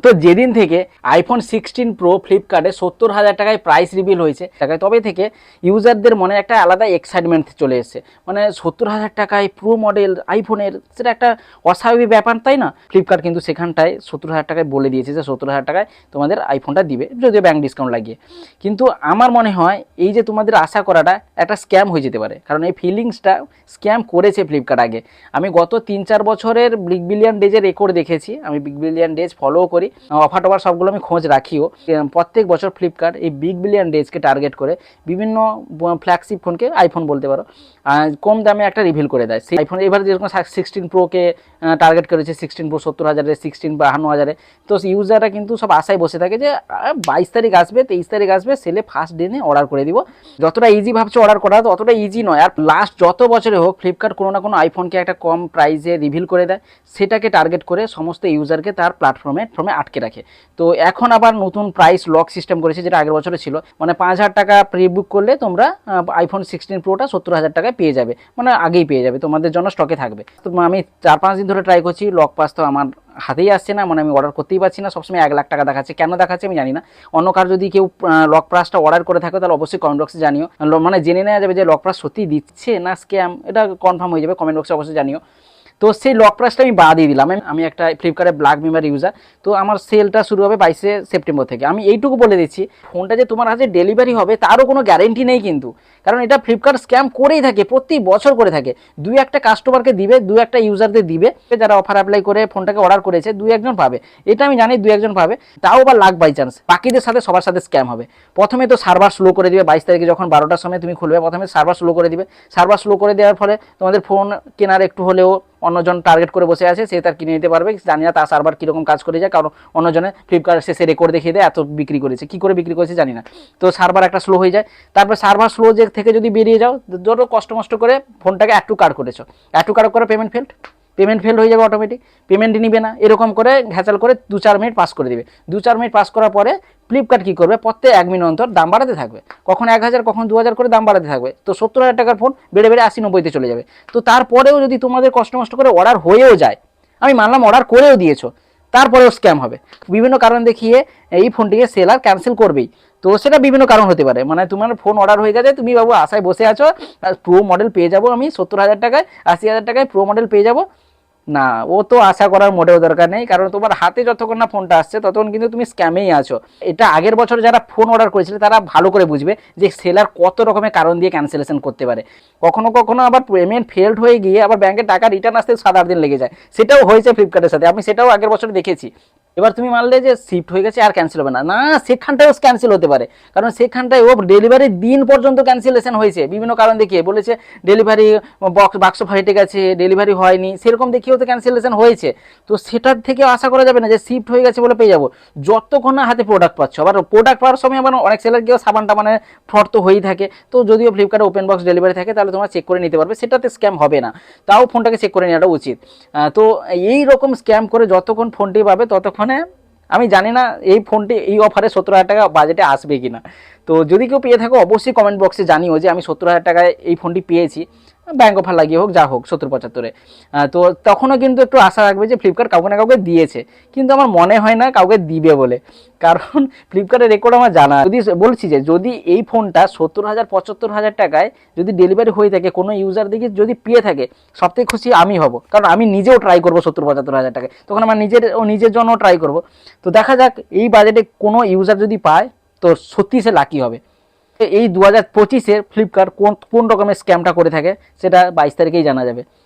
তো যেদিন থেকে আইফোন 16 প্রো ফ্লিপকার্টে 70,000 টাকায় প্রাইস রিভিল হয়েছে টাকায়, তবে থেকে ইউজারদের মনে একটা আলাদা এক্সাইটমেন্ট চলে এসেছে। মানে 70,000 টাকায় প্রো মডেল আইফোনের, সেটা একটা অস্বাভাবিক ব্যাপার, তাই না? ফ্লিপকার্ট কিন্তু সেখানটায় 70,000 টাকায় বলে দিয়েছে যে 70,000 টাকায় তোমাদের আইফোনটা দিবে, যদিও ব্যাঙ্ক ডিসকাউন্ট লাগিয়ে। কিন্তু আমার মনে হয় এই যে তোমাদের আশা করাটা একটা স্ক্যাম হয়ে যেতে পারে, কারণ এই ফিলিংসটা স্ক্যাম করেছে ফ্লিপকার্ট আগে। আমি গত 3-4 বছরের বিগ বিলিয়ন ডেজের রেকর্ড দেখেছি, আমি বিগ বিলিয়ন ডেজ ফলো করি, অফার টফার সবগুলো আমি খোঁজ রাখিও। প্রত্যেক বছর ফ্লিপকার্ট এই বিগ বিলিয়ন ডেজকে টার্গেট করে বিভিন্ন ফ্ল্যাগশিপ ফোনকে, আইফোন বলতে পারো, কম দামে একটা রিভিল করে দেয়। সেই আইফোন এবার যেরকম 16 প্রোকে টার্গেট করেছে, 16 প্রো 70,000, 16 52,000। তো ইউজাররা কিন্তু সব আশায় বসে থাকে যে 22 তারিখ আসবে, 23 তারিখ আসবে, সেলে ফার্স্ট দিনে অর্ডার করে দিব। যতটা ইজি ভাবছো অর্ডার করা, ততটা ইজি নয়। আর লাস্ট যত বছরে হোক ফ্লিপকার্ট কোনো না কোনো আইফোনকে একটা কম প্রাইসে রিভিল করে দেয়, সেটাকে টার্গেট করে সমস্ত ইউজারকে তার প্ল্যাটফর্মে আটকে রাখে। তো এখন আবার নতুন প্রাইস লক সিস্টেম করেছে, যেটা আগের বছরে ছিল। মানে 5,000 টাকা প্রি বুক করলে তোমরা আইফোন 16 প্রোটা 70,000 টাকায় পেয়ে যাবে, মানে আগেই পেয়ে যাবে, তোমাদের জন্য স্টকে থাকবে। তো আমি 4-5 দিন ধরে ট্রাই করছি, লক পাস তো আমার হাতেই আসছে না, মানে আমি অর্ডার করতেই পারছি না। সবসময় 1 লাখ টাকা দেখাচ্ছে, কেন দেখাচ্ছে আমি জানি না। অন্য কার যদি কেউ লক প্রাসটা অর্ডার করে থাকে তাহলে অবশ্যই কমেন্ট বক্সে জানিও, মানে জেনে নেওয়া যাবে যে লক প্রাস সত্যি দিচ্ছে না স্ক্যাম, এটা কনফার্ম হয়ে যাবে। কমেন্ট বক্সে অবশ্যই জানিও। তো সেই লক প্রাইসটা আমি বাদই দিলাম। আমি একটা ফ্লিপকার্টের ব্ল্যাক মেম্বার ইউজার, তো আমার সেলটা শুরু হবে 22 সেপ্টেম্বর থেকে। আমি এইটুকু বলে দিচ্ছি, ফোনটা যে তোমার হাতে ডেলিভারি হবে তারও কোনো গ্যারেন্টি নেই কিন্তু, কারণ এটা ফ্লিপকার্ট স্ক্যাম করেই থাকে, প্রতি বছর করে থাকে। 2-1টা কাস্টমারকে দিবে, 2-1টা ইউজারদের দিবে, যারা অফার অ্যাপ্লাই করে ফোনটাকে অর্ডার করেছে 2-1জন পাবে, এটা আমি জানি 2-1জন পাবে, তাও বা লাখ বাই চান্স। বাকিদের সাথে সবার সাথে স্ক্যাম হবে। প্রথমে তো সার্ভার স্লো করে দিবে, 22 তারিখে যখন 12টার সময় তুমি খুলবে, প্রথমে সার্ভার স্লো করে দিবে। সার্ভার স্লো করে দেওয়ার ফলে তোমাদের ফোন কেনার একটু হলেও অন্যজন টার্গেট করে বসে আছে, সে তার কিনে নিতে পারবে। জানি না তার সার্ভার কীরকম কাজ করে যায়, কারণ অন্যজনে ফ্লিপকার্ট শেষে রেকর্ড দেখিয়ে দেয় এত বিক্রি করেছে, কী করে বিক্রি করেছে জানি না। তো সার্ভার একটা স্লো হয়ে যায়। তারপর সার্ভার স্লো যে থেকে যদি বেরিয়ে যাও, ধরো কষ্ট করে ফোনটাকে অ্যাড টু কার্ট করেছো, অ্যাড টু কার্ট করে পেমেন্ট ফেল হয়ে যাবে, অটোমেটিক পেমেন্টই নিবে না, এরকম করে ঘ্যাচাল করে 2-4 মিনিট পাস করে দিবে। 2-4 মিনিট পাস করার পরে ফ্লিপকার্ট কী করবে, প্রত্যেক 1 মিনিট অন্তর দাম বাড়াতে থাকবে, কখন 1,000 কখন 2,000 করে দাম বাড়াতে থাকবে। তো 70,000 টাকার ফোন বেড়ে 80-90-তে চলে যাবে। তো তারপরেও যদি তোমাদের কষ্ট করে অর্ডার হয়েও যায়, আমি মানলাম অর্ডার করেও দিয়েছো, তারপরেও স্ক্যাম হবে। বিভিন্ন কারণ দেখিয়ে এই ফোনটিকে সেলার ক্যান্সেল করবেই। তো সেটা বিভিন্ন কারণ হতে পারে, মানে তোমার ফোন অর্ডার হয়ে গেছে, তুমি বাবু আশায় বসে আছো প্রো মডেল পেয়ে যাবো আমি 70,000 টাকায়, 80,000 টাকায় প্রো মডেল পেয়ে যাবো। না, ও তো আশা করার মোটেও দরকার নেই, কারণ তোমার হাতে যতক্ষণ না ফোনটা আসছে ততক্ষণ কিন্তু তুমি স্ক্যামেই আছো। এটা আগের বছর যারা ফোন অর্ডার করেছিল তারা ভালো করে বুঝবে যে সেলার কত রকমের কারণ দিয়ে ক্যান্সেলেশন করতে পারে। কখনো আবার পেমেন্ট ফেল্ড হয়ে গিয়ে আবার ব্যাংকের টাকা রিটার্ন আসতে 7-8 দিন লেগে যায়, সেটাও হয়েছে ফ্লিপকার্টের সাথে, আমি সেটাও আগের বছর দেখেছি। এবার তুমি মানলে যে শিফট হয়ে গেছে আর ক্যান্সেল হবে না, না সেখানটাও ক্যান্সেল হতে পারে, কারণ সেখানটায় ও ডেলিভারির দিন পর্যন্ত ক্যান্সেলেশন হয়েছে, বিভিন্ন কারণ দেখিয়ে বলেছে ডেলিভারি বাক্স ফাইটে গেছে, ডেলিভারি হয়নি, সেরকম দেখিয়েও তো ক্যান্সেলেশন হয়েছে। তো সেটার থেকে আশা করা যাবে না যে শিফট হয়ে গেছে বলে পেয়ে যাবো, যতক্ষণ না হাতে প্রোডাক্ট পাচ্ছ। আবার প্রোডাক্ট পাওয়ার সময় আবার অনেক সেলার গিয়েও সাবান টাবানের ফ্রড তো হয়েই থাকে। তো যদিও ফ্লিপকার্টে ওপেন বক্স ডেলিভারি থাকে তাহলে তোমরা চেক করে নিতে পারবে, সেটাতে স্ক্যাম হবে না, তাও ফোনটাকে চেক করে নেওয়াটা উচিত। তো এই রকম স্ক্যাম করে যতক্ষণ ফোনটি পাবে ততক্ষণে আমি জানি না এই ফোনটি এই অফারে 70,000 টাকা বাজেটে আসবে কিনা। তো যদি কেউ পেয়ে থাকো অবশ্যই কমেন্ট বক্সে জানিও যে আমি 70,000 টাকায় এই ফোনটি পেয়েছি, ব্যাঙ্ক অফার লাগিয়ে হোক যা হোক 70-75-এ। তো তখনও কিন্তু একটু আশা রাখবে যে ফ্লিপকার্ট কাউকে না কাউকে দিয়েছে, কিন্তু আমার মনে হয় না কাউকে দিবে বলে, কারণ ফ্লিপকার্টের রেকর্ড আমার জানা। যদি বলছি যে যদি এই ফোনটা 70,000-75,000 টাকায় যদি ডেলিভারি হয়ে থাকে, কোনো ইউজার দিকে যদি পেয়ে থাকে, সবথেকে খুশি আমি হব, কারণ আমি নিজেও ট্রাই করবো 70-75,000 টাকায়, তখন আমার নিজের জন্য ট্রাই করব। তো দেখা যাক এই বাজেটে কোনো ইউজার যদি পায় তো সত্যি সে লাকি হবে। এই 2025-এর ফ্লিপকার্ট কোন রকমের স্ক্যামটা করে থাকে সেটা 22 তারিখেই জানা যাবে।